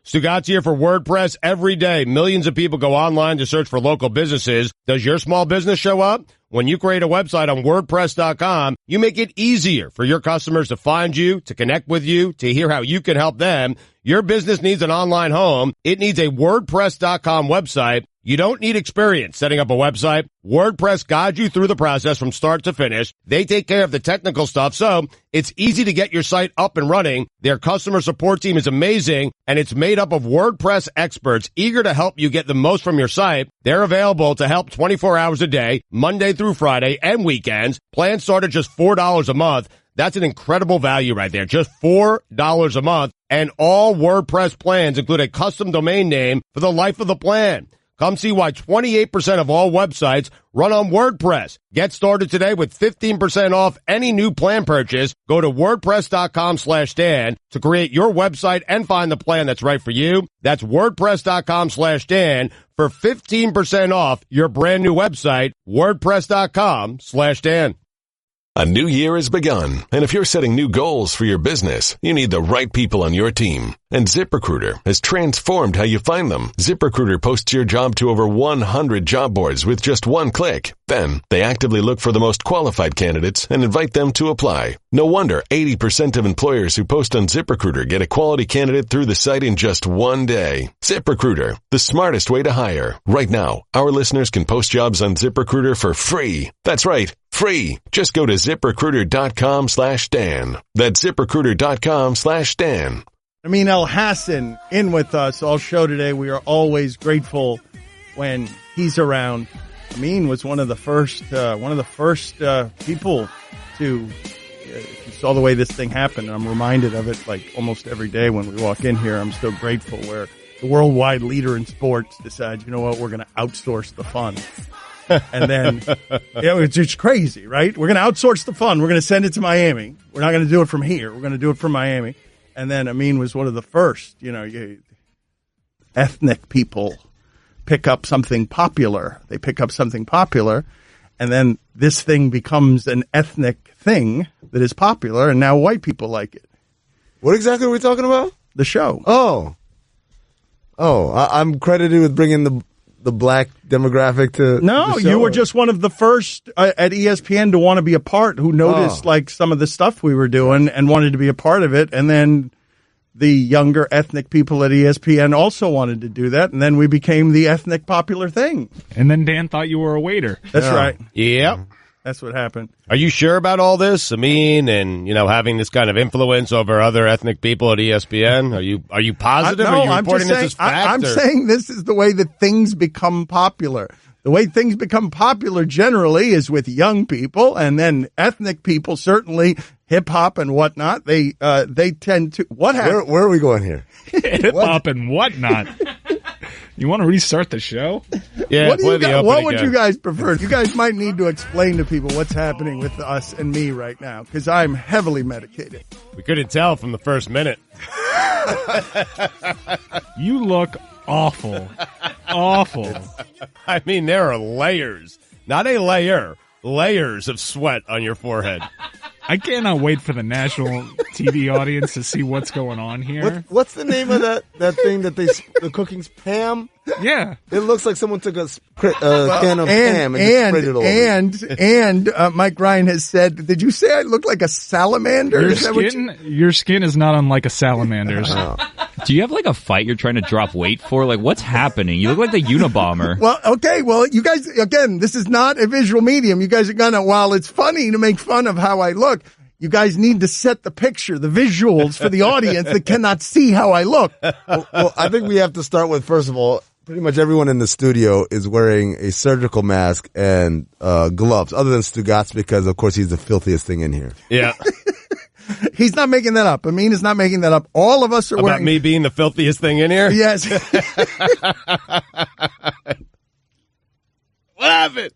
Stugatz here for WordPress. Every day, millions of people go online to search for local businesses. Does your small business show up? When you create a website on WordPress.com, you make it easier for your customers to find you, to connect with you, to hear how you can help them. Your business needs an online home. It needs a WordPress.com website. You don't need experience setting up a website. WordPress guides you through the process from start to finish. They take care of the technical stuff, so it's easy to get your site up and running. Their customer support team is amazing, and it's made up of WordPress experts eager to help you get the most from your site. They're available to help 24 hours a day, Monday through Friday, and weekends. Plans start at just $4 a month. That's an incredible value right there. Just $4 a month. And all WordPress plans include a custom domain name for the life of the plan. Come see why 28% of all websites run on WordPress. Get started today with 15% off any new plan purchase. Go to WordPress.com/Dan to create your website and find the plan that's right for you. That's WordPress.com/Dan for 15% off your brand new website. WordPress.com/Dan. A new year has begun, and if you're setting new goals for your business, you need the right people on your team. And ZipRecruiter has transformed how you find them. ZipRecruiter posts your job to over 100 job boards with just one click. Then, they actively look for the most qualified candidates and invite them to apply. No wonder 80% of employers who post on ZipRecruiter get a quality candidate through the site in just one day. ZipRecruiter, the smartest way to hire. Right now, our listeners can post jobs on ZipRecruiter for free. That's right, free. Just go to ZipRecruiter.com/Dan. That's ZipRecruiter.com/Dan. Amin Elhassan in with us all show today. We are always grateful when he's around. Amin was one of the first people to, if you saw the way this thing happened, I'm reminded of it like almost every day when we walk in here. I'm still grateful where the worldwide leader in sports decides, you know what, we're going to outsource the fun. And then, it's just crazy, right? We're going to outsource the fun. We're going to send it to Miami. We're not going to do it from here. We're going to do it from Miami. And then Amin was one of the first, ethnic people pick up something popular. They pick up something popular, and then this thing becomes an ethnic thing that is popular, and now white people like it. What exactly are we talking about? The show. I'm credited with bringing the black demographic to No, the show, you were just one of the first at ESPN to want to be a part, who noticed like some of the stuff we were doing and wanted to be a part of it. And then the younger ethnic people at ESPN also wanted to do that. And then we became the ethnic popular thing. And then Dan thought you were a waiter. That's right. Yep. That's what happened. Are you sure about all this, Amin, and having this kind of influence over other ethnic people at ESPN? Are you positive? Are you reporting this as fact? I'm saying this is the way that things become popular. The way things become popular generally is with young people, and then ethnic people, certainly hip hop and whatnot. They tend to. What happened? Where are we going here? Hip hop and whatnot. You want to restart the show? Yeah, what would you guys prefer? You guys might need to explain to people what's happening with us and me right now, because I'm heavily medicated. We couldn't tell from the first minute. You look awful. Awful. I mean, there are layers, not a layer, layers of sweat on your forehead. I cannot wait for the national TV audience to see what's going on here. What's the name of that thing that the cooking's Pam? Yeah. It looks like someone took a can of Pam and just sprayed it all over. And Mike Ryan has said, did you say I look like a salamander? Your skin is not unlike a salamander's. Do you have like a fight you're trying to drop weight for? Like, what's happening? You look like the Unabomber. Well, okay. Well, you guys, again, this is not a visual medium. You guys are gonna, while it's funny to make fun of how I look, you guys need to set the picture, the visuals for the audience that cannot see how I look. Well, I think we have to start with, first of all, pretty much everyone in the studio is wearing a surgical mask and gloves, other than Stugatz, because, of course, he's the filthiest thing in here. Yeah. He's not making that up. Amin is not making that up. All of us are wearing... About me being the filthiest thing in here? Yes. What happened?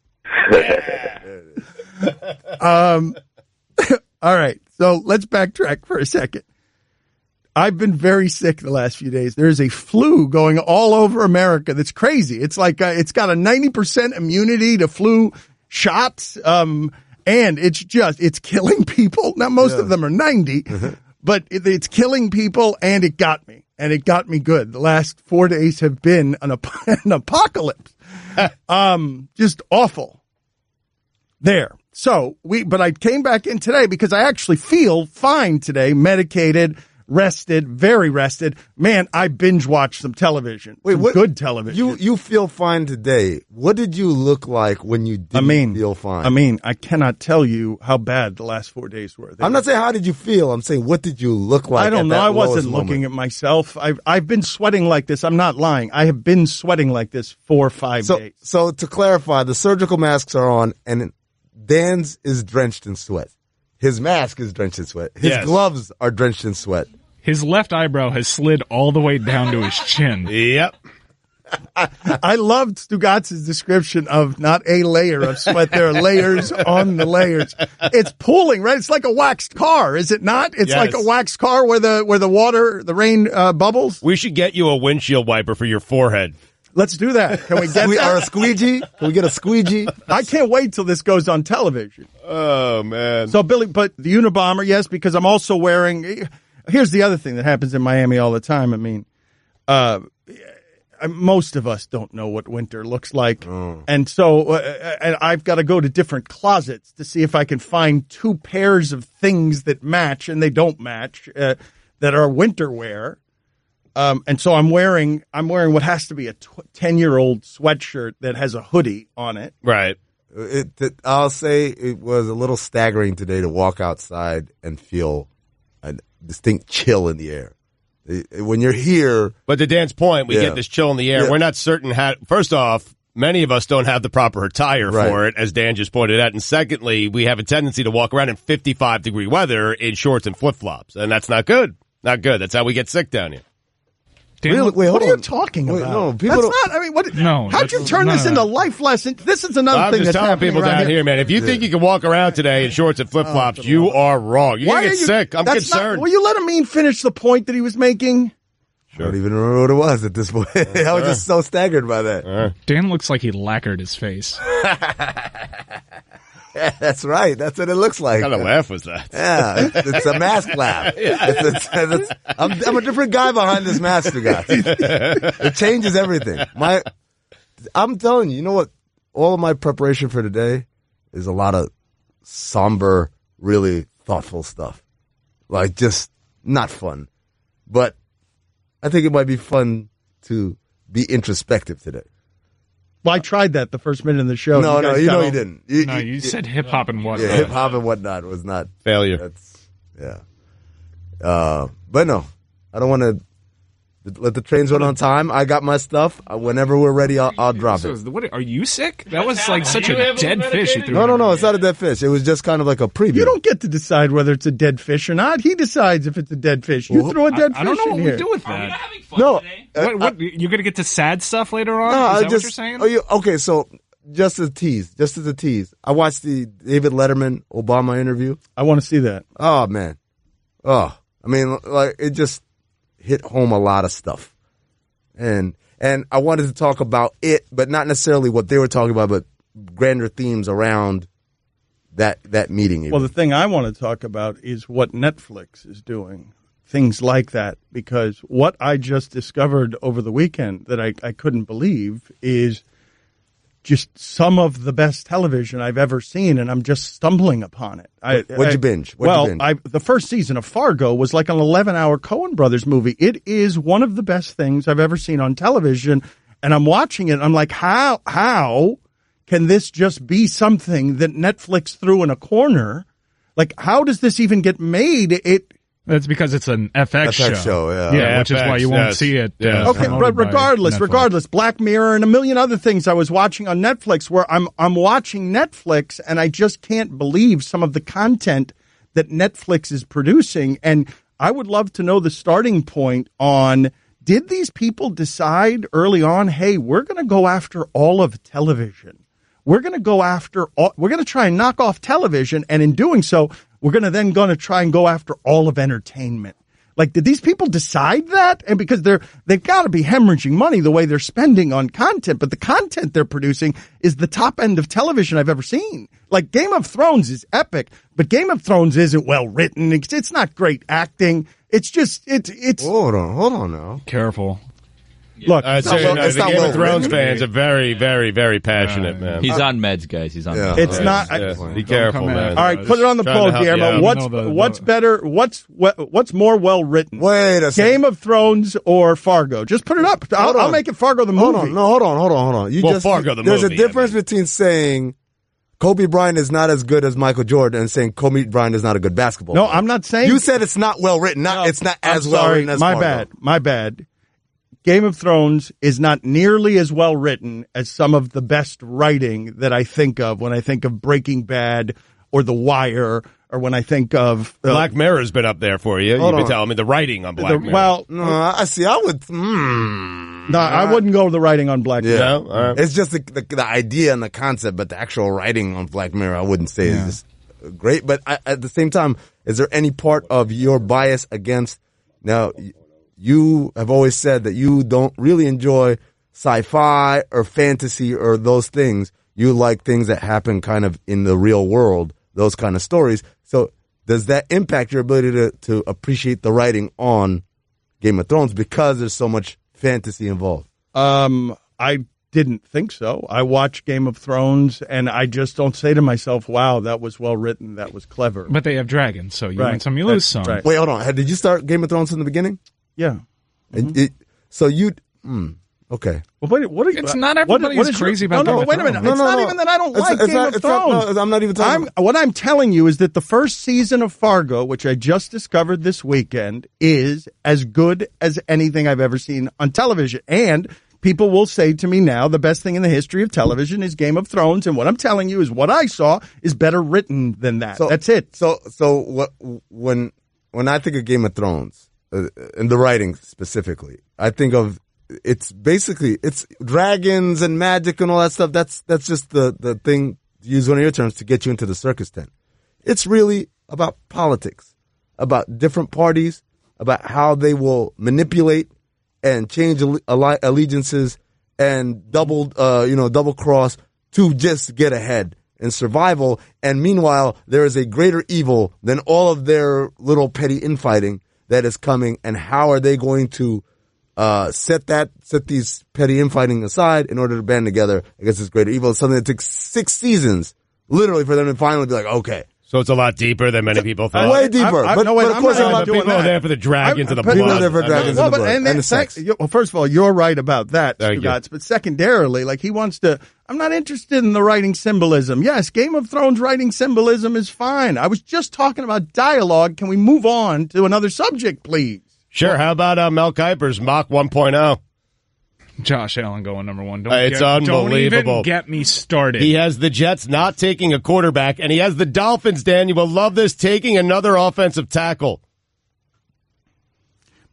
All right. So let's backtrack for a second. I've been very sick the last few days. There's a flu going all over America that's crazy. It's like it's got a 90% immunity to flu shots. And it's killing people. Now, most of them are 90, but it's killing people, and it got me. and it got me good. The last 4 days have been an apocalypse. Just awful. There. So but I came back in today because I actually feel fine today, medicated, rested, very rested. Man, I binge watched some television. Good television. You feel fine today. What did you look like when you didn't feel fine? I cannot tell you how bad the last 4 days were. I'm not saying how did you feel. I'm saying what did you look like? I don't know. I wasn't looking at myself. I've been sweating like this. I'm not lying. I have been sweating like this 4 or 5 days. So to clarify, the surgical masks are on, and Dan's is drenched in sweat. His mask is drenched in sweat. His gloves are drenched in sweat. His left eyebrow has slid all the way down to his chin. Yep. I loved Stugatz's description of not a layer of sweat. There are layers on the layers. It's pooling, right? It's like a waxed car, is it not? It's like a waxed car where the rain bubbles. We should get you a windshield wiper for your forehead. Let's do that. Can we get that? Or a squeegee? Can we get a squeegee? I can't wait till this goes on television. Oh, man. So, Billy, but the Unabomber, yes, because I'm also wearing... Here's the other thing that happens in Miami all the time. I mean, most of us don't know what winter looks like. And so I've got to go to different closets to see if I can find 2 pairs of things that match, and they don't match, that are winter wear. And so I'm wearing what has to be a 10-year-old sweatshirt that has a hoodie on it. Right. I'll say it was a little staggering today to walk outside and feel a distinct chill in the air. When you're here. But to Dan's point, we get this chill in the air. Yeah. We're not certain how. First off, many of us don't have the proper attire for it, as Dan just pointed out. And secondly, we have a tendency to walk around in 55-degree weather in shorts and flip-flops. And that's not good. Not good. That's how we get sick down here. Really? Wait, what are you talking about? No, that's not. I mean, what? No. How'd you turn this into life lesson? This is another thing that's happening. I'm just telling people down here, man. If you think you can walk around today in shorts and flip flops, you are wrong. You're gonna get sick. I'm concerned. Will you let Amin finish the point that he was making? Sure. I don't even remember what it was at this point. I was just so staggered by that. Dan looks like he lacquered his face. Yeah, that's right. That's what it looks like. What kind of laugh was that? Yeah, it's a mask laugh. I'm a different guy behind this mask, you guys. It changes everything. I'm telling you, you know what? All of my preparation for today is a lot of somber, really thoughtful stuff. Like, just not fun. But I think it might be fun to be introspective today. Well, I tried that the first minute of the show. No, you didn't. You said hip-hop and whatnot. Yeah, hip-hop and whatnot was not. Failure. But no, I don't want to let the trains run on time. I got my stuff. Whenever we're ready, I'll drop it. What, are you sick? That was like such a dead fish you threw. No, it's not a dead fish. It was just kind of like a preview. You don't get to decide whether it's a dead fish or not. He decides if it's a dead fish. You throw a dead fish in here. I don't know what we do with that. Having fun today? What, you're going to get to sad stuff later on? Is that what you're saying? Okay, so just as a tease, I watched the David Letterman Obama interview. I want to see that. Oh, man. I mean, like, it just hit home a lot of stuff. And I wanted to talk about it, but not necessarily what they were talking about, but grander themes around that meeting. Even. Well, the thing I want to talk about is what Netflix is doing, things like that, because what I just discovered over the weekend that I couldn't believe is just some of the best television I've ever seen, and I'm just stumbling upon it. What'd you binge? The first season of Fargo was like an 11-hour Coen Brothers movie. It is one of the best things I've ever seen on television, and I'm watching it. I'm like, how can this just be something that Netflix threw in a corner? Like, how does this even get made? That's because it's an FX show. Yeah, which FX, is why you won't see it. Okay, but regardless, Black Mirror and a million other things I was watching on Netflix, where I'm watching Netflix and I just can't believe some of the content that Netflix is producing. And I would love to know the starting point on, did these people decide early on, hey, we're going to go after all of television. We're going to try and knock off television, and in doing so, we're going to try and go after all of entertainment. Like, did these people decide that? And because they've got to be hemorrhaging money the way they're spending on content, but the content they're producing is the top end of television I've ever seen. Like, Game of Thrones is epic, but Game of Thrones isn't well written. It's not great acting. It's just it's. Hold on now. Careful. Look, not the well Game of Thrones written. fans are very, very, very passionate, man. He's on meds, guys. He's on meds. It's not. Be careful, man. All right, put it on the Trying to poll, help you Guillermo. out. What's better? What's more well written? Wait a second. Game of Thrones or Fargo? Just put it up. I'll make it Fargo the movie. Hold on. Fargo the There's movie, a difference between saying Kobe Bryant is not as good as Michael Jordan and saying Kobe Bryant is not a good basketball player. I'm not saying. You said it's not well written. It's not as well written as Fargo. My bad. Game of Thrones is not nearly as well written as some of the best writing that I think of when I think of Breaking Bad or The Wire or when I think of Black Mirror's been up there for you. You've been telling me the writing on Black Mirror. Well, No, I see. I would. no, I wouldn't go with the writing on Black Mirror. Yeah, No? All right. it's just the idea and the concept, but the actual writing on Black Mirror, I wouldn't say is just great. But at the same time, is there any part of your bias against now? You have always said that you don't really enjoy sci-fi or fantasy or those things. You like things that happen kind of in the real world, those kind of stories. So does that impact your ability to appreciate the writing on Game of Thrones because there's so much fantasy involved? I didn't think so. I watch Game of Thrones and I just don't say to myself, wow, that was well written, that was clever. But they have dragons, so you Right. win some, you lose some. Right. Wait, hold on. Did you start Game of Thrones from the beginning? Yeah. So you, okay. Well, what are you, It's not everybody what is your- crazy about No, Game of wait a minute. Thrones. It's not even that I don't like Game of Thrones. I'm not even talking. What I'm telling you is that the first season of Fargo, which I just discovered this weekend, is as good as anything I've ever seen on television. And people will say to me now, the best thing in the history of television is Game of Thrones. And what I'm telling you is what I saw is better written than that. That's it. So what when I think of Game of Thrones and the writing specifically, I think of it's dragons and magic and all that stuff. That's just the thing, to use one of your terms, to get you into the circus tent. It's really about politics, about different parties, about how they will manipulate and change allegiances and double cross to just get ahead in survival. And meanwhile, there is a greater evil than all of their little petty infighting that is coming. And how are they going to set these petty infighting aside in order to band together against this greater evil? It's something that took 6 seasons, literally, for them to finally be like, okay. So it's a lot deeper than many people thought. Way deeper. But of course, a lot of people are there for the dragons and the People are blood. there for dragons and the blood. And the sex. Well, first of all, you're right about that, Thank you. Stugatz. But secondarily, like he wants to, I'm not interested in the writing symbolism. Yes, Game of Thrones writing symbolism is fine. I was just talking about dialogue. Can we move on to another subject, please? Sure. How about Mel Kiper's Mach 1.0? Josh Allen going number one. It's unbelievable. Don't even get me started. He has the Jets not taking a quarterback, and he has the Dolphins, Dan, you will love this, taking another offensive tackle.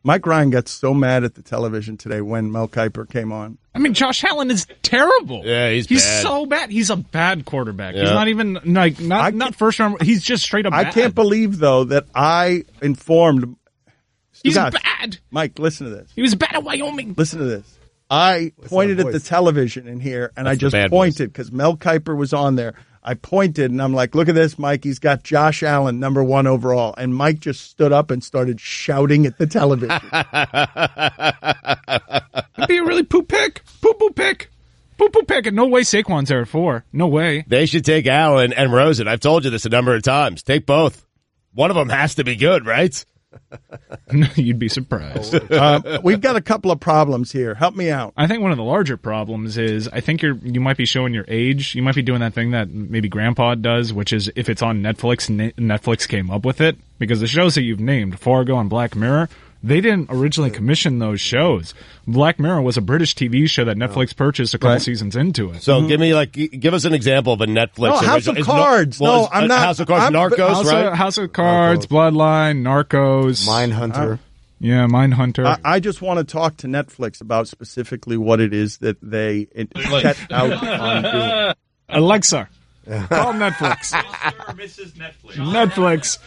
Mike Ryan got so mad at the television today when Mel Kiper came on. I mean, Josh Allen is terrible. Yeah, he's bad. so bad. He's a bad quarterback. Yeah. He's not even not first round. He's just straight up I bad. can't believe, though, that I informed. He's Stugatz. bad. Mike, listen to this. He was bad at Wyoming. Listen to this. I pointed that at the voice? television in here, and That's I the just bad pointed because Mel Kiper was on there. I pointed, and I'm like, look at this, Mike. He's got Josh Allen, number 1 overall. And Mike just stood up and started shouting at the television. That'd be a really poop pick. Poo-poo pick. Poo-poo pick. And no way Saquon's there at 4. No way. They should take Allen and Rosen. I've told you this a number of times. Take both. One of them has to be good, right? You'd be surprised. We've got a couple of problems here. Help me out. I think one of the larger problems is I think you might be showing your age. You might be doing that thing that maybe Grandpa does, which is if it's on Netflix, Netflix came up with it. Because the shows that you've named, Fargo and Black Mirror, they didn't originally commission those shows. Black Mirror was a British TV show that Netflix purchased a couple seasons into it. So give us an example of a Netflix. No, House original. of Cards. No, I'm not. House of Cards, Narcos, right? House of Cards, Bloodline, Narcos. Mindhunter. Yeah, Mindhunter. I just want to talk to Netflix about specifically what it is that they set out on doing. Alexa, call Netflix. Mrs. Netflix. Netflix.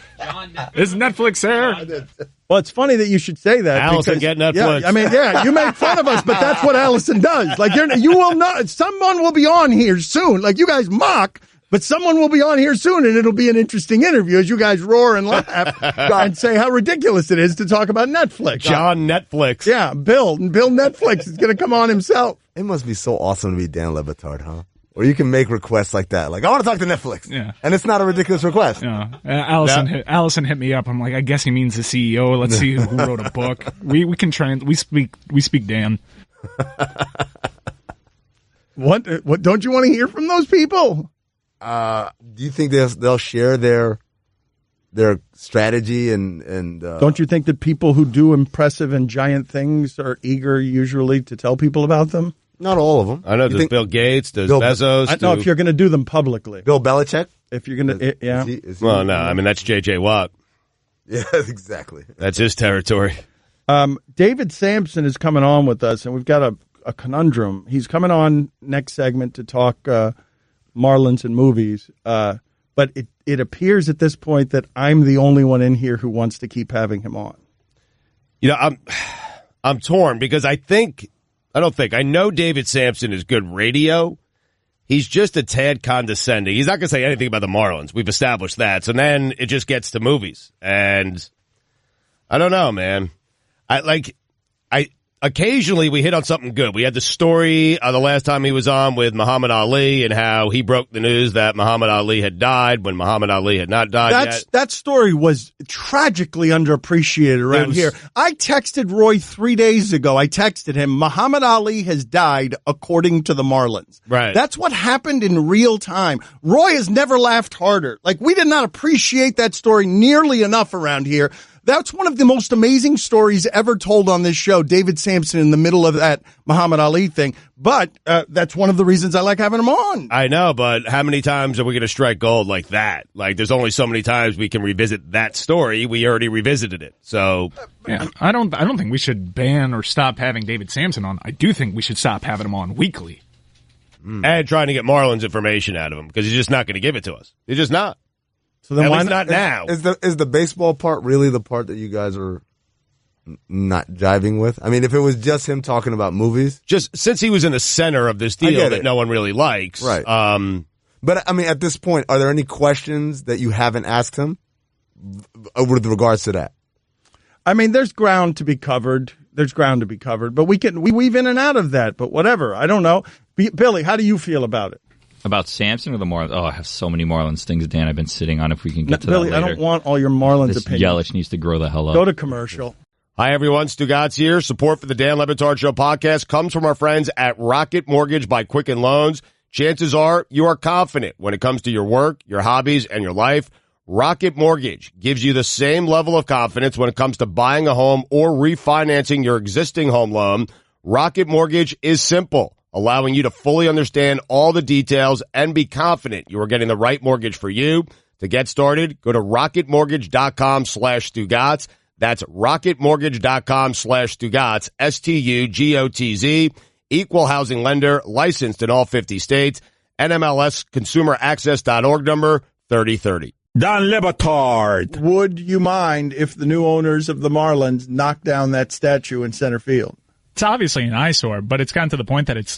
Is Netflix there? Well, it's funny that you should say that. Allison, because, get Netflix. Yeah, I mean, yeah, you make fun of us, but that's what Allison does. Like, you will not. Someone will be on here soon. Like, you guys mock But someone will be on here soon, and it'll be an interesting interview as you guys roar and laugh and say how ridiculous it is to talk about Netflix. John Netflix. Yeah, Bill Netflix is going to come on himself. It must be so awesome to be Dan Le Batard, huh? Where you can make requests like that. Like, I want to talk to Netflix. Yeah. And it's not a ridiculous request. Yeah. Allison hit me up. I'm like, I guess he means the CEO. Let's see who wrote a book. We speak Dan. What don't you want to hear from those people? Do you think they'll share their strategy and don't you think that people who do impressive and giant things are eager usually to tell people about them? Not all of them. I know. Does Bill Gates? Does Bezos? I know if you're going to do them publicly. Bill Belichick? If you're going to, yeah. Is he, well, no. I mean, that's J.J. Watt. Yeah, exactly. That's his territory. David Sampson is coming on with us, and we've got a conundrum. He's coming on next segment to talk Marlins and movies, but it appears at this point that I'm the only one in here who wants to keep having him on. You know, I'm torn because I know David Sampson is good radio. He's just a tad condescending. He's not going to say anything about the Marlins. We've established that. So then it just gets to movies. And I don't know, man. Occasionally we hit on something good. We had the story the last time he was on with Muhammad Ali and how he broke the news that Muhammad Ali had died when Muhammad Ali had not died yet. That story was tragically underappreciated around here. I texted Roy 3 days ago. I texted him, Muhammad Ali has died according to the Marlins. Right. That's what happened in real time. Roy has never laughed harder. Like, we did not appreciate that story nearly enough around here. That's one of the most amazing stories ever told on this show, David Sampson in the middle of that Muhammad Ali thing. But that's one of the reasons I like having him on. I know, but how many times are we going to strike gold like that? Like, there's only so many times we can revisit that story. We already revisited it. So, yeah, I don't think we should ban or stop having David Sampson on. I do think we should stop having him on weekly. And trying to get Marlins information out of him because he's just not going to give it to us. He's just not. So then At why least not now? Is the baseball part really the part that you guys are not jiving with? I mean, if it was just him talking about movies, just since he was in the center of this deal that no one really likes, right? But I mean, at this point, are there any questions that you haven't asked him with regards to that? I mean, there's ground to be covered. But we weave in and out of that. But whatever, I don't know. Billy, how do you feel about it? About Sampson or the Marlins? Oh, I have so many Marlins things, Dan, I've been sitting on if we can get to Billy, that later. I don't want all your Marlins this opinions. Yelich needs to grow the hell up. Go to commercial. Hi, everyone. Stu Gatz here. Support for the Dan Le Batard Show podcast comes from our friends at Rocket Mortgage by Quicken Loans. Chances are you are confident when it comes to your work, your hobbies, and your life. Rocket Mortgage gives you the same level of confidence when it comes to buying a home or refinancing your existing home loan. Rocket Mortgage is simple, allowing you to fully understand all the details and be confident you are getting the right mortgage for you. To get started, go to rocketmortgage.com/Stugotz. That's rocketmortgage.com/Stugotz, STUGOTZ. Equal housing lender, licensed in all 50 states. NMLS consumeraccess.org number 3030. Dan Le Batard. Would you mind if the new owners of the Marlins knocked down that statue in center field? It's obviously an eyesore, but it's gotten to the point that it's,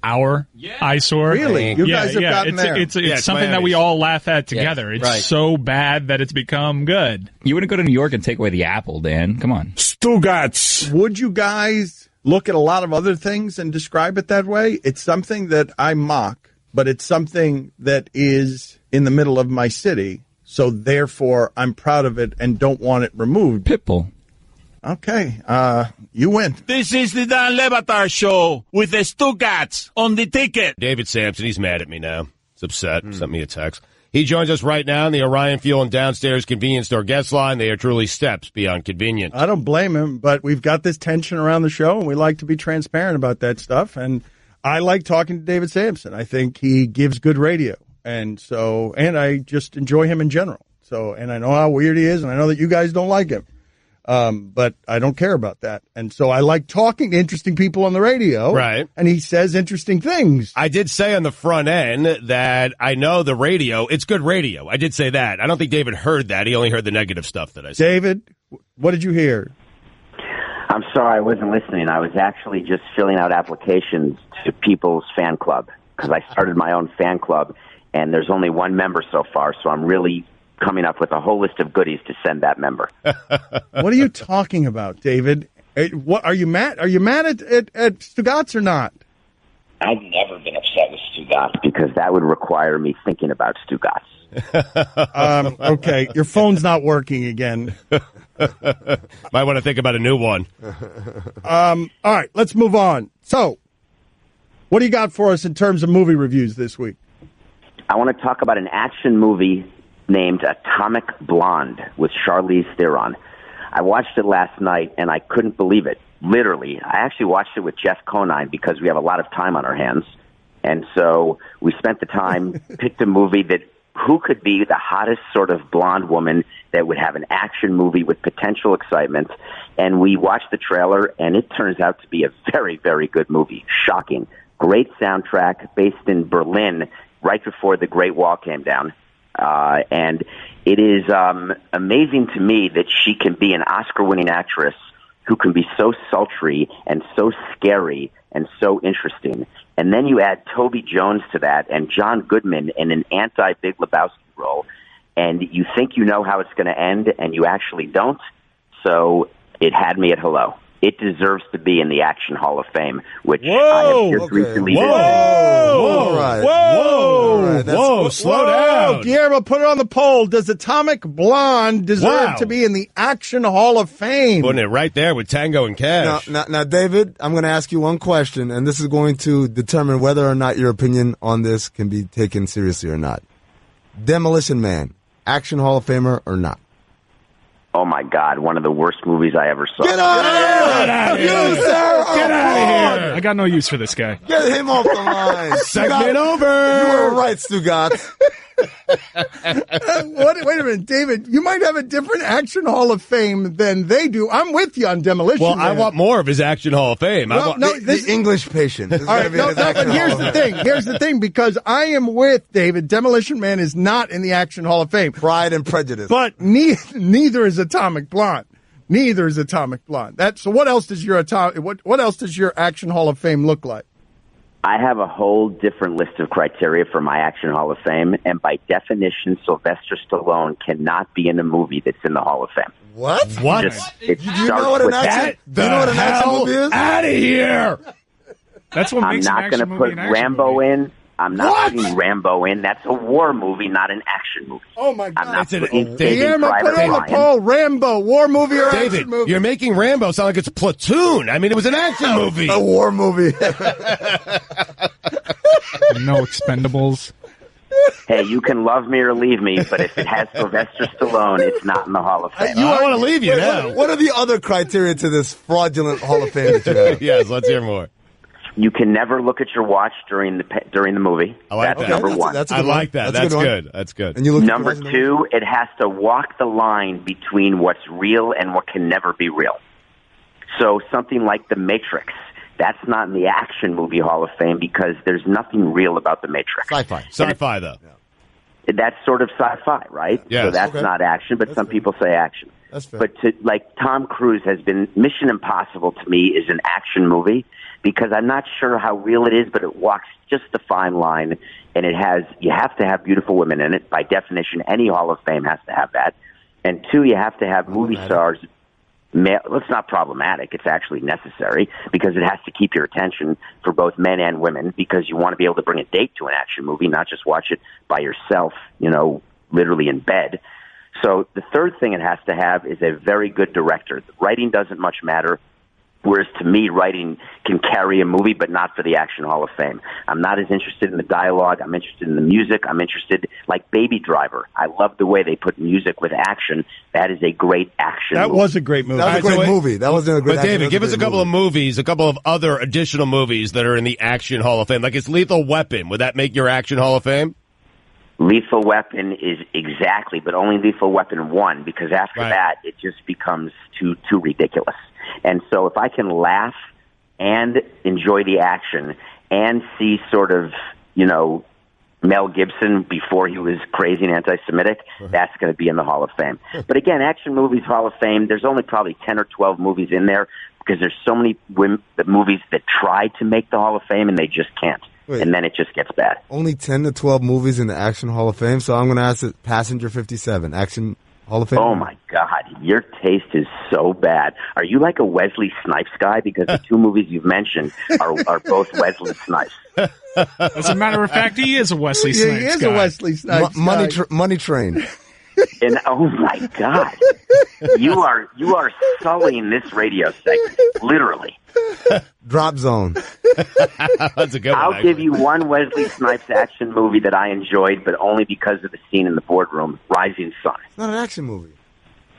our eyesore. Really? You guys have gotten there. It's something that we all laugh at together. It's so bad that it's become good. You wouldn't go to New York and take away the apple, Dan. Come on. Stugotz. Would you guys look at a lot of other things and describe it that way? It's something that I mock, but it's something that is in the middle of my city. So therefore, I'm proud of it and don't want it removed. Pitbull. Okay, you win. This is the Dan Le Batard Show with the Stugotz on the ticket. David Sampson, he's mad at me now. He's upset. Sent me a text. He joins us right now in the Orion Fuel and Downstairs Convenience Store guest line. They are truly steps beyond convenience. I don't blame him, but we've got this tension around the show, and we like to be transparent about that stuff. And I like talking to David Sampson. I think he gives good radio. And I just enjoy him in general. And I know how weird he is, and I know that you guys don't like him. But I don't care about that. And so I like talking to interesting people on the radio. Right. And he says interesting things. I did say on the front end that I know the radio, it's good radio. I did say that. I don't think David heard that. He only heard the negative stuff that I said. David, what did you hear? I'm sorry, I wasn't listening. I was actually just filling out applications to People's Fan Club because I started my own fan club. and there's only one member so far, so I'm really coming up with a whole list of goodies to send that member. What are you talking about, David? What are you mad? Are you mad at Stugatz or not? I've never been upset with Stugatz because that would require me thinking about Stugatz. Okay, your phone's not working again. Might want to think about a new one. All right, let's move on. So, what do you got for us in terms of movie reviews this week? I want to talk about an action movie named Atomic Blonde with Charlize Theron. I watched it last night, and I couldn't believe it. Literally. I actually watched it with Jeff Conine because we have a lot of time on our hands. And so we spent the time, picked a movie that who could be the hottest sort of blonde woman that would have an action movie with potential excitement. And we watched the trailer, and it turns out to be a very, very good movie. Shocking. Great soundtrack based in Berlin right before the Great Wall came down. And it is amazing to me that she can be an Oscar-winning actress who can be so sultry and so scary and so interesting. And then you add Toby Jones to that and John Goodman in an anti-Big Lebowski role, and you think you know how it's going to end, and you actually don't. So it had me at hello. It deserves to be in the Action Hall of Fame, which I have just recently been. Whoa! Slow down. Guillermo, put it on the poll. Does Atomic Blonde deserve to be in the Action Hall of Fame? Putting it right there with Tango and Cash. Now, David, I'm going to ask you one question, and this is going to determine whether or not your opinion on this can be taken seriously or not. Demolition Man, Action Hall of Famer or not? Oh, my God, one of the worst movies I ever saw. Get out of here! Get out of here! I got no use for this guy. Get him off the line. Segment over. You were right, Stugatz. Wait a minute, David. You might have a different Action Hall of Fame than they do. I'm with you on Demolition Well, Man. I want more of his Action Hall of Fame. The English patient. All right, but here's the thing. Here's the thing, because I am with David. Demolition Man is not in the Action Hall of Fame. Pride and Prejudice. But neither is Atomic Blonde. Neither is Atomic Blonde. So what else does your what else does your Action Hall of Fame look like? I have a whole different list of criteria for my Action Hall of Fame, and by definition, Sylvester Stallone cannot be in a movie that's in the Hall of Fame. What? It Do you know what an action? Do you know what an action movie is? Out of here! That's what I'm makes an not action going to movie put an action Rambo movie. in. I'm not putting Rambo in. That's a war movie, not an action movie. Oh, my God. I'm not It's putting Saving Guillermo, Private put it on the Ryan. poll. Rambo, war movie or David, action movie? you're making Rambo sound like it's Platoon. I mean, it was an action movie. A war movie. No Expendables. Hey, you can love me or leave me, but if it has Sylvester Stallone, it's not in the Hall of Fame. I want to leave you now. What are the other criteria to this fraudulent Hall of Fame that you have? Yes, let's hear more. You can never look at your watch during the movie. I like That's that. number one. That's a I good one. like that. a That's one. good. That's good. And you look Number two, it has to walk the line between what's real and what can never be real. So something like The Matrix, that's not in the Action Movie Hall of Fame because there's nothing real about The Matrix. Sci-fi, though. That's sort of sci-fi, right? Yes. So that's not action, but some people say action. That's fair. But Tom Cruise has been, Mission Impossible to me is an action movie because I'm not sure how real it is, but it walks just a fine line, and you have to have beautiful women in it. By definition, any Hall of Fame has to have that. And two, you have to have movie stars. It's not problematic. It's actually necessary because it has to keep your attention for both men and women because you want to be able to bring a date to an action movie, not just watch it by yourself, literally in bed. So the third thing it has to have is a very good director. The writing doesn't much matter. Whereas to me, writing can carry a movie, but not for the Action Hall of Fame. I'm not as interested in the dialogue. I'm interested in the music. I'm interested, like Baby Driver. I love the way they put music with action. That is a great action That movie. was a great movie. That was a great movie. That wasn't a great But action, David, that was give us a great couple movie. of movies, a couple of other additional movies that are in the Action Hall of Fame. Like it's Lethal Weapon. Would that make your Action Hall of Fame? Lethal Weapon is exactly, but only Lethal Weapon 1, because after that, it just becomes too ridiculous. And so if I can laugh and enjoy the action and see sort of, Mel Gibson before he was crazy and anti-Semitic, that's going to be in the Hall of Fame. But again, Action Movies Hall of Fame, there's only probably 10 or 12 movies in there because there's so many movies that try to make the Hall of Fame and they just can't. Wait. and then it just gets bad. Only 10 to 12 movies in the Action Hall of Fame, so I'm going to ask it Passenger 57, Action Hall of Fame. Oh, my God. Your taste is so bad. Are you like a Wesley Snipes guy? Because the two movies you've mentioned are both Wesley Snipes. As a matter of fact, he is a Wesley Snipes guy. He is a Wesley Snipes guy. Money Train. And oh my God, you are sullying this radio segment, literally. Drop Zone. That's a good one. I'll give you one Wesley Snipes action movie that I enjoyed, but only because of the scene in the boardroom, Rising Sun. It's not an action movie.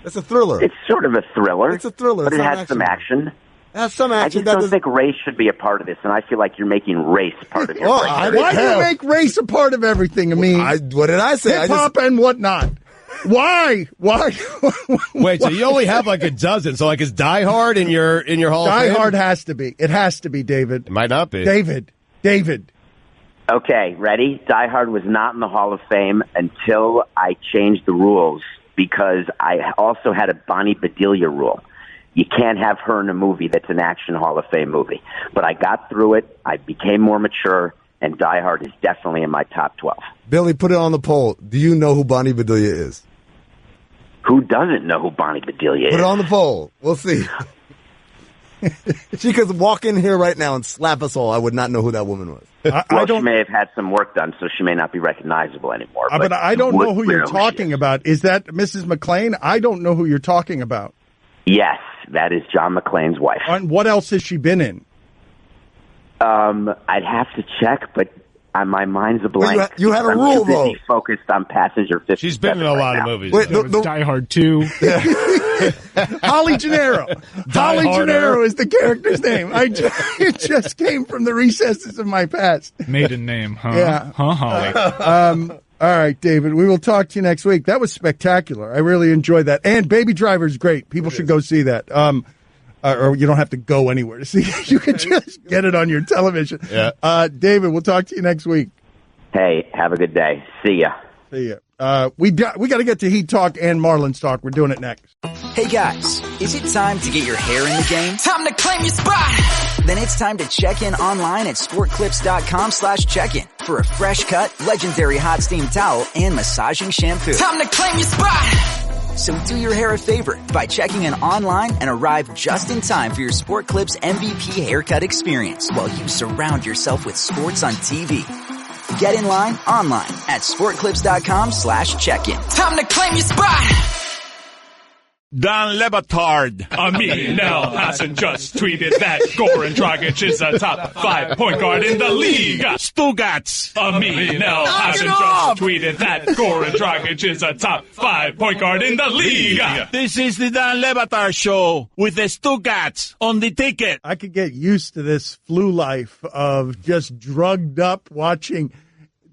It's a thriller. It's sort of a thriller. It's a thriller. But It's it not has an some action. It has some I action. just don't think race should be a part of this, and I feel like you're making race part of your breakdown. Why do you make race a part of everything? I mean, what did I say? hip hop and whatnot. Why? Wait, so you only have like a dozen. So like is Die Hard in your Hall of Die Fame? Hard has to be. It has to be, David. It might not be. David. Okay, ready? Die Hard was not in the Hall of Fame until I changed the rules because I also had a Bonnie Bedelia rule. You can't have her in a movie that's an action Hall of Fame movie. But I got through it. I became more mature, and Die Hard is definitely in my top 12. Billy, put it on the poll. Do you know who Bonnie Bedelia is? Who doesn't know who Bonnie Bedelia is? Put it on the poll. We'll see. She could walk in here right now and slap us all. I would not know who that woman was. She may have had some work done, so she may not be recognizable anymore. But I don't know who you're talking about. Is that Mrs. McClane? I don't know who you're talking about. Yes, that is John McClane's wife. And what else has she been in? I'd have to check, but my mind's a blank. You had a rule, I'm too busy though. Focused on Passenger 57. She's been in a lot of movies. Wait, Die Hard 2. Holly Gennaro. Holly Gennaro is the character's name. It just came from the recesses of my past. Maiden name, huh? Yeah. Huh, Holly? All right, David. We will talk to you next week. That was spectacular. I really enjoyed that. And Baby Driver's great. People should go see that. Or you don't have to go anywhere to see it. You can just get it on your television. Yeah. David, we'll talk to you next week. Hey, have a good day. See ya. See ya. We got to get to Heat Talk and Marlins Talk. We're doing it next. Hey guys, is it time to get your hair in the game? Time to claim your spot! Then it's time to check in online at sportclips.com/check-in for a fresh cut, legendary hot steam towel and massaging shampoo. Time to claim your spot! So do your hair a favor by checking in online and arrive just in time for your Sport Clips MVP haircut experience while you surround yourself with sports on TV. Get in line online at sportclips.com/check-in. Time to claim your spot! Don Lebatard. Amin Elhassan just tweeted that Goran Dragic is a top 5 point guard in the league. Stugats. Amin Elhassan just tweeted that Goran Dragic is a top 5 point guard in the league. This is the Don Lebatard show with the Stugats on the ticket. I could get used to this flu life of just drugged up watching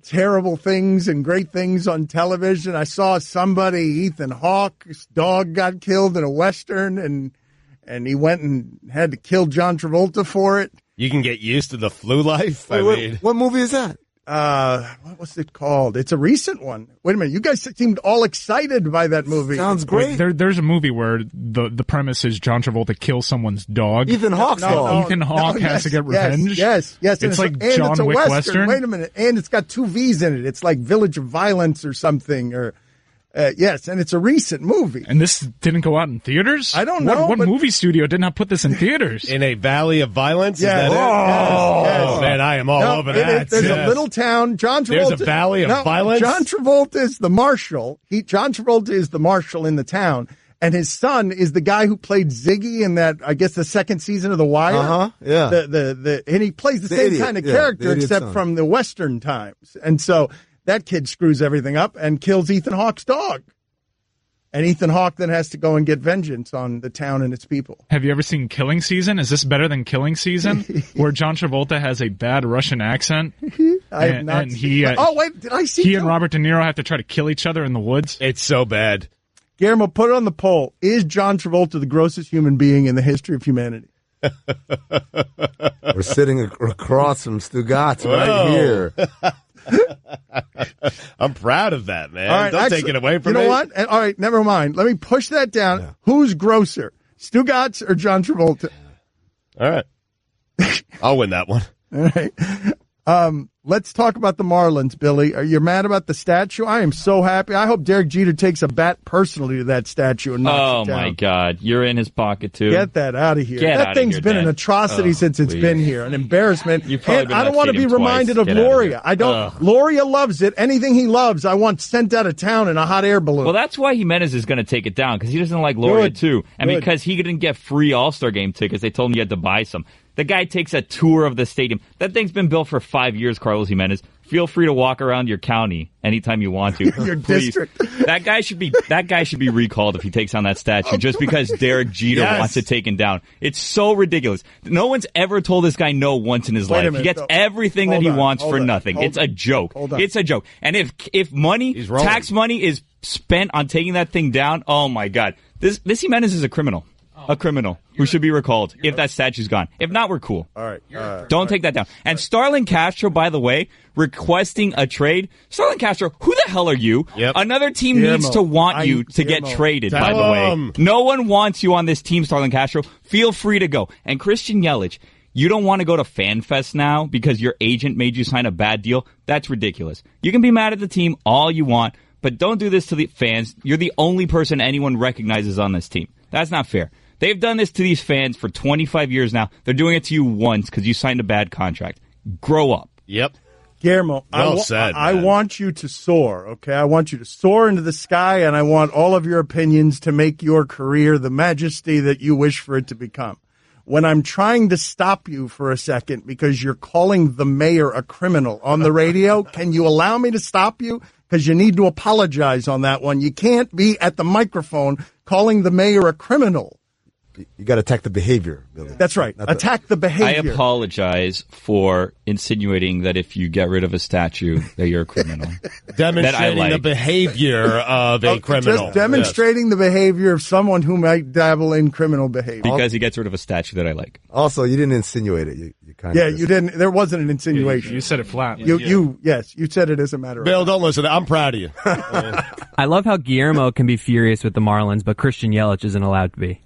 terrible things and great things on television. I saw somebody, Ethan Hawke's dog got killed in a Western, and he went and had to kill John Travolta for it. You can get used to the flu life. What movie is that? What was it called? It's a recent one. Wait a minute. You guys seemed all excited by that movie. Sounds great. There's a movie where the premise is John Travolta kills someone's dog. Ethan Hawke's dog. Ethan Hawke has to get revenge. Yes. It's like John it's a Wick Western. Western. Wait a minute. And it's got 2 V's in it. It's like Village of Violence or something. Or yes, and it's a recent movie. And this didn't go out in theaters? I don't know. What movie studio did not put this in theaters? In a valley of violence? Yes. Is that it? Yes. Man, I am all over that. There's a little town. John Travolta. There's a valley of violence? John Travolta is the marshal. John Travolta is the marshal in the town. And his son is the guy who played Ziggy in that, I guess, the second season of The Wire. Yeah. And he plays the same idiot. kind of Yeah, character, the idiot except son. from the Western times. And so that kid screws everything up and kills Ethan Hawke's dog. And Ethan Hawke then has to go and get vengeance on the town and its people. Have you ever seen Killing Season? Is this better than Killing Season, where John Travolta has a bad Russian accent? I have not and seen he, oh, wait, did I see he and Robert De Niro have to try to kill each other in the woods? It's so bad. Guillermo, put it on the poll. Is John Travolta the grossest human being in the history of humanity? We're sitting across from Stugats right here. I'm proud of that, man. All right, Don't take it away from me. me. You know what? All right, never mind. Let me push that down. Yeah. Who's grosser, Stugats or John Travolta? All right. I'll win that one. All right. Let's talk about the Marlins, Billy. Are you mad about the statue? I am so happy. I hope Derek Jeter takes a bat personally to that statue and knocks it down. My God. You're in his pocket, too. Get that out of here. That thing's been an atrocity since it's been here. An embarrassment. And I don't want to be reminded of Loria. I don't. Loria loves it. Anything he loves, I want sent out of town in a hot air balloon. Well, that's why Jimenez is going to take it down, because he doesn't like Loria, too. And because he didn't get free All-Star Game tickets, they told him he had to buy some. The guy takes a tour of the stadium. That thing's been built for 5 years, Carlos Jimenez. Feel free to walk around your county anytime you want to. Your district. That guy should be recalled if he takes on that statue just because Derek Jeter wants it taken down. It's so ridiculous. No one's ever told this guy no once in his life. He gets everything that he wants for nothing. It's a joke. It's a joke. And if money, tax money is spent on taking that thing down, oh my God. This Jimenez is a criminal. A criminal who should be recalled if that statue's gone. If not, we're cool. All right. Don't take that down. And Starlin Castro, by the way, requesting a trade. Starlin Castro, who the hell are you? Another team needs to want you to get traded, by the way. No one wants you on this team, Starlin Castro. Feel free to go. And Christian Yelich, you don't want to go to FanFest now because your agent made you sign a bad deal? That's ridiculous. You can be mad at the team all you want, but don't do this to the fans. You're the only person anyone recognizes on this team. That's not fair. They've done this to these fans for 25 years now. They're doing it to you once because you signed a bad contract. Grow up. Yep. Guillermo, I want you to soar, okay? I want you to soar into the sky, and I want all of your opinions to make your career the majesty that you wish for it to become. When I'm trying to stop you for a second because you're calling the mayor a criminal on the radio, can you allow me to stop you? Because you need to apologize on that one. You can't be at the microphone calling the mayor a criminal. You got to attack the behavior, Billy. That's right. Attack the behavior. I apologize for insinuating that if you get rid of a statue, that you're a criminal. Demonstrating the behavior of a criminal. Just demonstrating the behavior of someone who might dabble in criminal behavior. Because he gets rid of a statue that I like. Also, you didn't insinuate it. You kind of you didn't. There wasn't an insinuation. You said it flat. You said it as a matter of Bill, don't listen. I'm proud of you. I love how Guillermo can be furious with the Marlins, but Christian Yelich isn't allowed to be.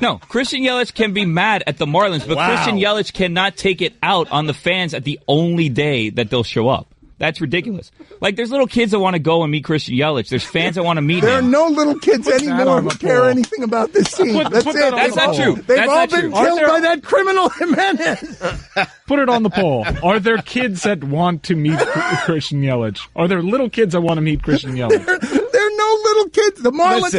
No, Christian Yelich can be mad at the Marlins, but Christian Yelich cannot take it out on the fans at the only day that they'll show up. That's ridiculous. Like, there's little kids that want to go and meet Christian Yelich. There's fans that want to meet him. There are no little kids anymore who care anything about this team. That's it. That's not true. They've all been killed by that criminal Jimenez. Put it on the poll. Are there kids that want to meet Christian Yelich? Are there little kids that want to meet Christian Yelich? There are no little kids. The Marlins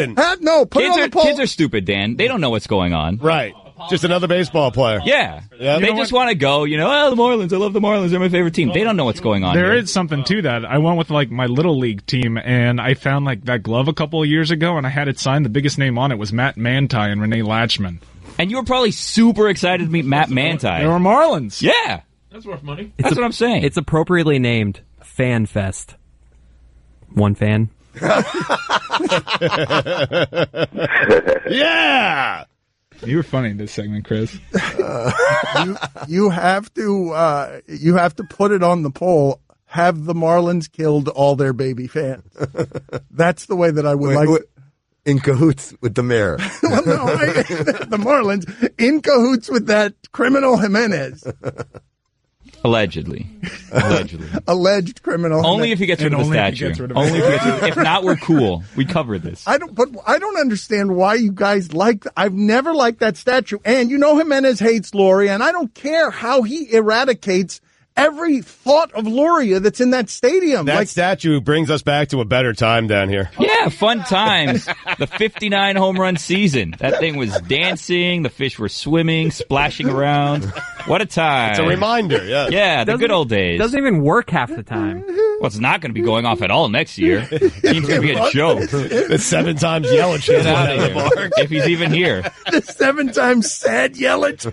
put it on the poll. Kids are stupid, Dan. They don't know what's going on. Right. Just another baseball player. Yeah. They just want to go, the Marlins. I love the Marlins. They're my favorite team. They don't know what's going on. There is something to that. I went with my little league team, and I found that glove a couple of years ago, and I had it signed. The biggest name on it was Matt Manti and Renee Latchman. And you were probably super excited to meet Matt Manti. They were Marlins. Yeah. That's worth money. That's what I'm saying. It's appropriately named Fan Fest. One fan. Yeah. You were funny in this segment, Chris. You have to put it on the poll. Have the Marlins killed all their baby fans? That's the way that I would like. In cahoots with the mayor. Well, no, the Marlins in cahoots with that criminal Jimenez. Allegedly. Alleged criminal. Only if he gets rid of the statue. Only if he gets rid of it. If not, we're cool. We covered this. I don't understand why you guys I've never liked that statue. And Jimenez hates Loria, and I don't care how he eradicates every thought of Loria that's in that stadium. That statue brings us back to a better time down here. Yeah, fun times. The 59 home run season. That thing was dancing. The fish were swimming, splashing around. What a time. It's a reminder, yeah. Yeah, the good old days. Doesn't even work half the time. Well, it's not going to be going off at all next year. Team's going to be a joke. The 7 times Yelich gets out of the mark. If he's even here. The 7 times sad Yelich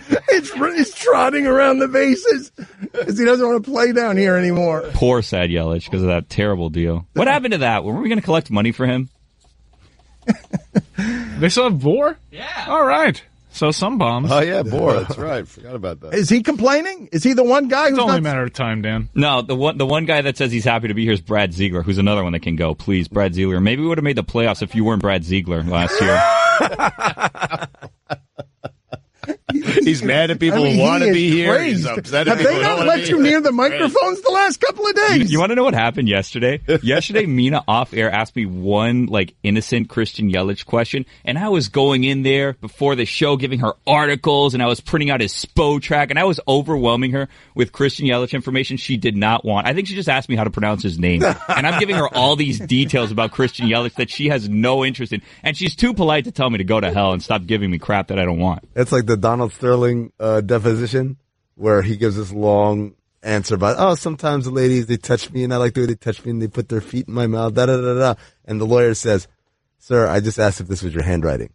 is trotting around the bases because he doesn't want to play down here anymore. Poor sad Yelich because of that terrible deal. What happened to that? Were we going to collect money for him? They still have Bohr? Yeah. All right. So some bombs. Oh, yeah, Bohr. That's right. Forgot about that. Is he complaining? Is he the one guy who's It's only a matter of time, Dan. No, the one guy that says he's happy to be here is Brad Ziegler, who's another one that can go. Please, Brad Ziegler. Maybe we would have made the playoffs if you weren't Brad Ziegler last year. He's mad at people who want to be here. He's upset at Have they not let you near the microphones the last couple of days? You want to know what happened yesterday? Yesterday, Mina off air asked me one innocent Christian Yelich question, and I was going in there before the show giving her articles, and I was printing out his SPO track, and I was overwhelming her with Christian Yelich information she did not want. I think she just asked me how to pronounce his name, and I'm giving her all these details about Christian Yelich that she has no interest in, and she's too polite to tell me to go to hell and stop giving me crap that I don't want. It's like the Donald Sterling deposition where he gives this long answer about, sometimes the ladies, they touch me and I like the way they touch me and they put their feet in my mouth, da-da-da-da. And the lawyer says, sir, I just asked if this was your handwriting.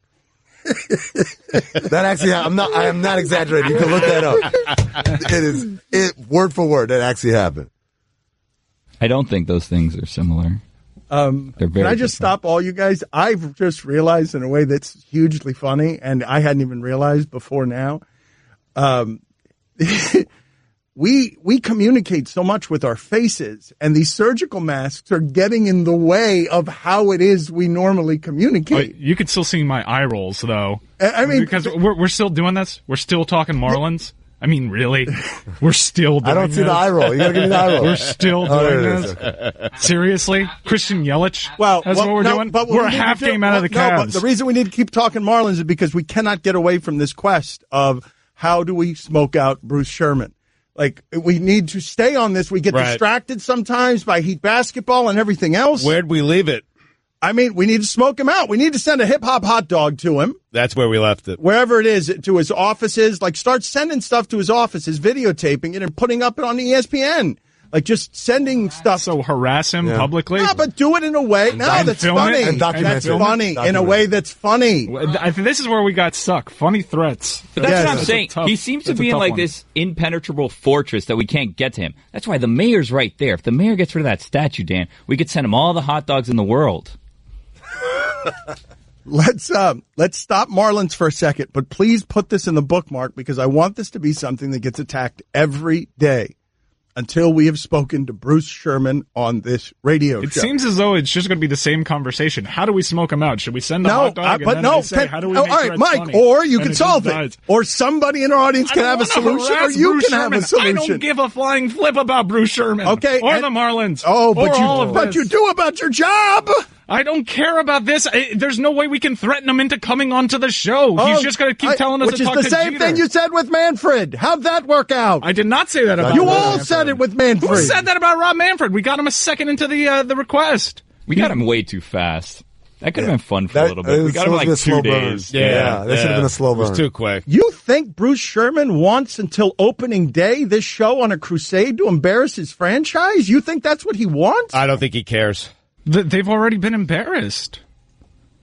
That actually, I am not exaggerating. You can look that up. It word for word, that actually happened. I don't think those things are similar. Can I just stop all you guys? I've just realized in a way that's hugely funny, and I hadn't even realized before now. We communicate so much with our faces, and these surgical masks are getting in the way of how it is we normally communicate. You can still see my eye rolls, though. I mean, because we're still doing this. We're still talking Marlins. I mean, really? We're still doing this? I don't see the eye roll. You gotta give me the eye roll. We're still doing this? Seriously? Christian Yelich? That's what we're doing? But we're a half game out of the Cavs. No, but the reason we need to keep talking Marlins is because we cannot get away from this quest of how do we smoke out Bruce Sherman. We need to stay on this. We get distracted sometimes by Heat basketball and everything else. Where'd we leave it? I mean, we need to smoke him out. We need to send a hip-hop hot dog to him. That's where we left it. Wherever it is, to his offices. Start sending stuff to his offices, videotaping it, and putting up it on ESPN. Just sending stuff. So harass him publicly? No, but do it in a way. That's funny. That's funny. In a way that's funny. This is where we got stuck. Funny threats. But that's what I'm saying. He seems to be in this impenetrable fortress that we can't get to him. That's why the mayor's right there. If the mayor gets rid of that statue, Dan, we could send him all the hot dogs in the world. Let's stop Marlins for a second, but please put this in the bookmark because I want this to be something that gets attacked every day until we have spoken to Bruce Sherman on this radio show. It seems as though it's just going to be the same conversation. How do we smoke him out? Should we send a hot dog? How do we make sure it's Mike, funny? or you can solve it. Or somebody in our audience can have a solution, or you can have a solution. I don't give a flying flip about Bruce Sherman. Okay. Or the Marlins. But you do about your job. I don't care about this. There's no way we can threaten him into coming onto the show. He's just going to keep telling us to talk to Which is the same thing you said with Manfred. How'd that work out? I did not say that about you. All said it with Manfred. Who said that about Rob Manfred? We got him a second into the request. We got him way too fast. That could have been fun for a little bit. We got him 2 days. Yeah, that should have been a slow burn. It was too quick. You think Bruce Sherman wants until opening day this show on a crusade to embarrass his franchise? You think that's what he wants? I don't think he cares. They've already been embarrassed.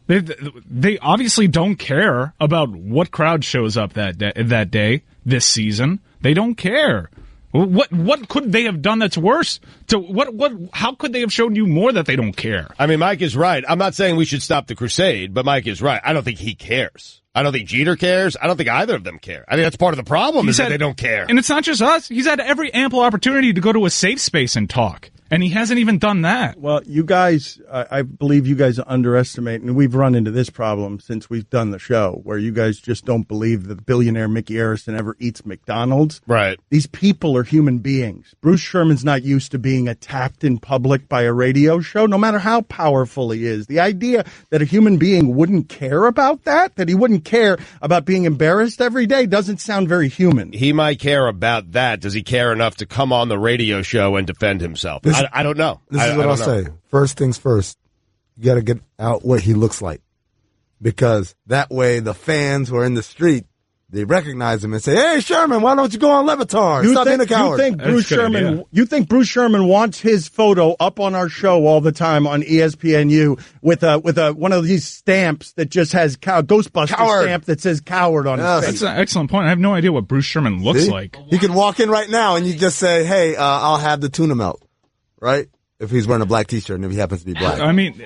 They obviously don't care about what crowd shows up that day this season. They don't care. What could they have done that's worse? How could they have shown you more that they don't care? I mean, Mike is right. I'm not saying we should stop the crusade, but Mike is right. I don't think he cares. I don't think Jeter cares. I don't think either of them care. I think that's part of the problem that they don't care. And it's not just us. He's had every ample opportunity to go to a safe space and talk. And he hasn't even done that. Well, you guys, I believe you guys underestimate, and we've run into this problem since we've done the show, where you guys just don't believe that billionaire Mickey Arison ever eats McDonald's. Right. These people are human beings. Bruce Sherman's not used to being attacked in public by a radio show, no matter how powerful he is. The idea that a human being wouldn't care about that he wouldn't care about being embarrassed every day, doesn't sound very human. He might care about that. Does he care enough to come on the radio show and defend himself? I don't know. This is what I'll say. First things first, you got to get out what he looks like. Because that way the fans who are in the street, they recognize him and say, hey, Sherman, why don't you go on Levitar? Stop being a coward. You think Bruce Sherman wants his photo up on our show all the time on ESPNU with one of these stamps that just has Ghostbuster stamp that says coward on his face? That's an excellent point. I have no idea what Bruce Sherman looks like. He can walk in right now and you just say, hey, I'll have the tuna melt. Right? If he's wearing a black T-shirt and if he happens to be black. I mean,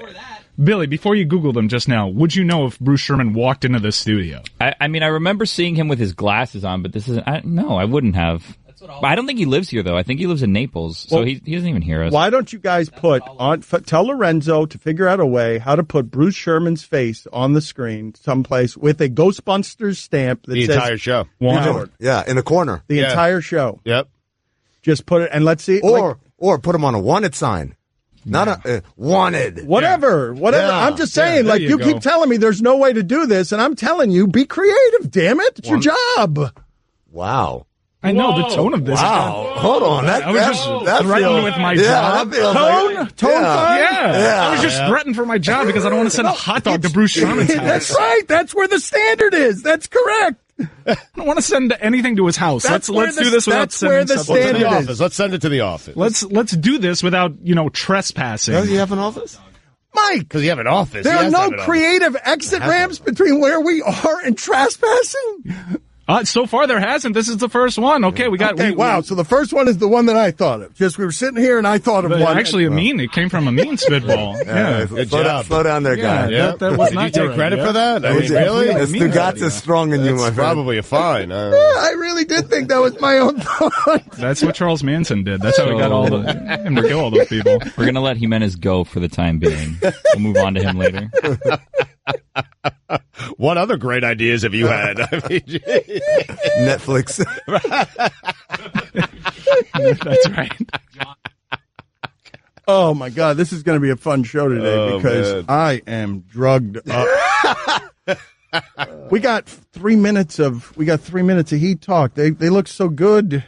Billy, before you Googled him just now, would you know if Bruce Sherman walked into the studio? I mean, I remember seeing him with his glasses on, but this isn't. No, I wouldn't have. I don't think he lives here, though. I think he lives in Naples, so he doesn't even hear us. Why don't you guys tell Lorenzo to figure out a way how to put Bruce Sherman's face on the screen someplace with a Ghostbusters stamp that says... The entire show. Yeah, in the corner. The entire show. Yep. Just put it, and let's see... Or put him on a wanted sign. Not a wanted. Whatever. Yeah. I'm just saying, you keep telling me there's no way to do this, and I'm telling you, be creative, damn it. It's your job. Wow. I know the tone of this. Wow. Hold on. I was just threatened with my job. Tone? Yeah. I was just threatened for my job because I don't want to send a hot dog to Bruce Sherman's house. That's right. That's where the standard is. That's correct. I don't want to send anything to his house. Let's do this without sending the standard is. Let's send it to the office. Let's do this without trespassing. Does he have an office? Mike, because you have an office. There are no creative exit ramps between where we are and trespassing. So far there hasn't. This is the first one. Okay, we got. Okay, wow. So the first one is the one that I thought of. Just we were sitting here and I thought of one. Actually, Amin. It came from Amin spitball. Good job. Slow down there, guy. That was Did you take credit for that? I mean, really? The Stugatz is strong in you, my friend. Probably a fine. I really did think that was my own thought. That's what Charles Manson did. That's how he got him to kill all those people. We're gonna let Jimenez go for the time being. We'll move on to him later. What other great ideas have you had? I mean, Netflix. That's right. Oh my God, this is going to be a fun show today because I am drugged up. We got 3 minutes of Heat talk. They look so good.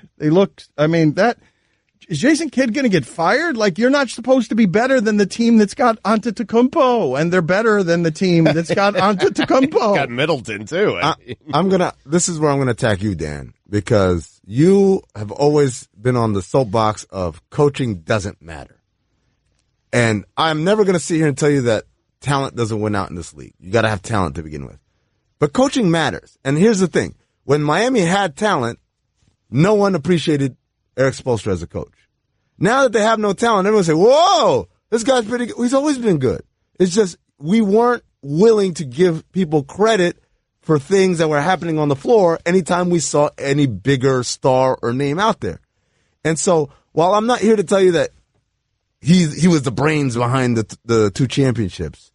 Is Jason Kidd going to get fired? Like, you're not supposed to be better than the team that's got Antetokounmpo, and they're better than the team that's got Antetokounmpo. Got Middleton too. This is where I'm gonna attack you, Dan, because you have always been on the soapbox of coaching doesn't matter, and I'm never gonna sit here and tell you that talent doesn't win out in this league. You got to have talent to begin with, but coaching matters. And here's the thing: when Miami had talent, no one appreciated Eric Spoelstra as a coach. Now that they have no talent, everyone say, whoa, this guy's pretty good. He's always been good. It's just we weren't willing to give people credit for things that were happening on the floor anytime we saw any bigger star or name out there. And so while I'm not here to tell you that he was the brains behind the two championships,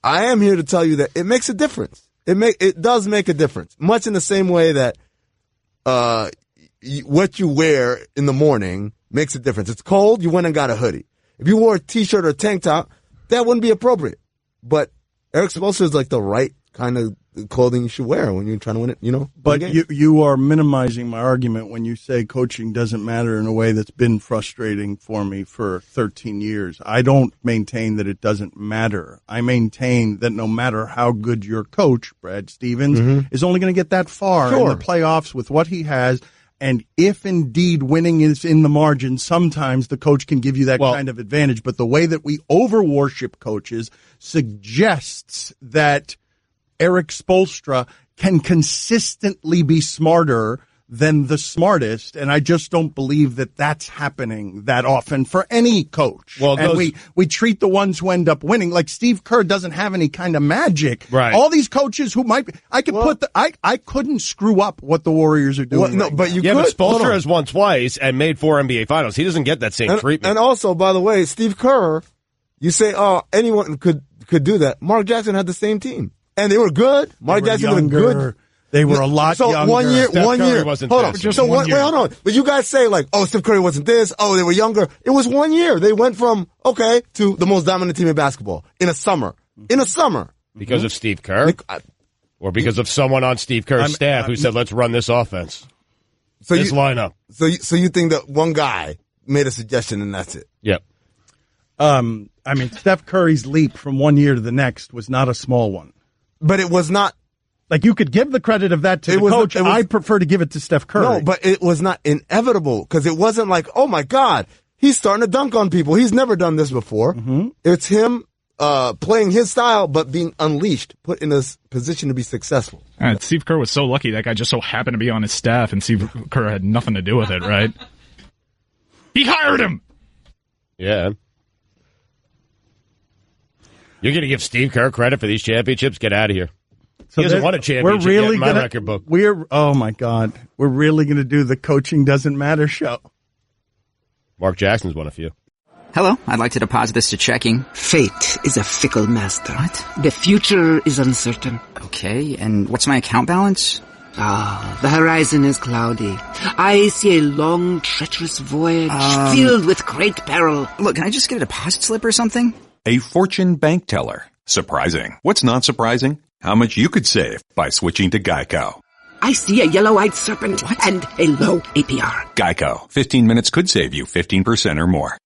I am here to tell you that it makes a difference. It does make a difference, much in the same way that what you wear in the morning makes a difference. It's cold, you went and got a hoodie. If you wore a t-shirt or a tank top, that wouldn't be appropriate. But Eric Spoelstra is like the right kind of clothing you should wear when you're trying to win it, But you are minimizing my argument when you say coaching doesn't matter in a way that's been frustrating for me for 13 years. I don't maintain that it doesn't matter. I maintain that no matter how good your coach, Brad Stevens, is only going to get that far in the playoffs with what he has. And if indeed winning is in the margin, sometimes the coach can give you that kind of advantage. But the way that we over-worship coaches suggests that Eric Spoelstra can consistently be smarter than the smartest, and I just don't believe that that's happening that often for any coach. Well, and we treat the ones who end up winning like Steve Kerr doesn't have any kind of magic. Right. All these coaches who might I couldn't screw up what the Warriors are doing. But Spoelstra has won twice and made 4 NBA Finals. He doesn't get that same treatment. And also, by the way, Steve Kerr, you say, anyone could do that. Mark Jackson had the same team, and they were good. Mark Jackson was good. They were a lot younger. So 1 year, Steph 1 Curry year. wasn't Hold on. this. So wait, hold on. But you guys say like, Steph Curry wasn't this. They were younger. It was 1 year. They went from, to the most dominant team in basketball in a summer. Because of Steve Kerr? Or because of someone on Steve Kerr's staff who said, let's run this offense. This lineup. So you think that one guy made a suggestion and that's it? Yep. Steph Curry's leap from 1 year to the next was not a small one. But it was not. Like, you could give the credit of that to the coach. I prefer to give it to Steph Curry. No, but it was not inevitable because it wasn't like, oh, my God, he's starting to dunk on people. He's never done this before. Mm-hmm. It's him playing his style but being unleashed, put in a position to be successful. Steve Kerr was so lucky that guy just so happened to be on his staff, and Steve Kerr had nothing to do with it, right? He hired him! Yeah. You're going to give Steve Kerr credit for these championships? Get out of here. So he hasn't won a championship yet in my record book. Oh my God. We're really going to do the Coaching Doesn't Matter show. Mark Jackson's won a few. Hello, I'd like to deposit this to checking. Fate is a fickle master. What? The future is uncertain. Okay, and what's my account balance? The horizon is cloudy. I see a long, treacherous voyage filled with great peril. Look, can I just get a deposit slip or something? A fortune bank teller. Surprising. What's not surprising? How much you could save by switching to Geico. I see a yellow-eyed serpent and a low APR. Geico. 15 minutes could save you 15% or more.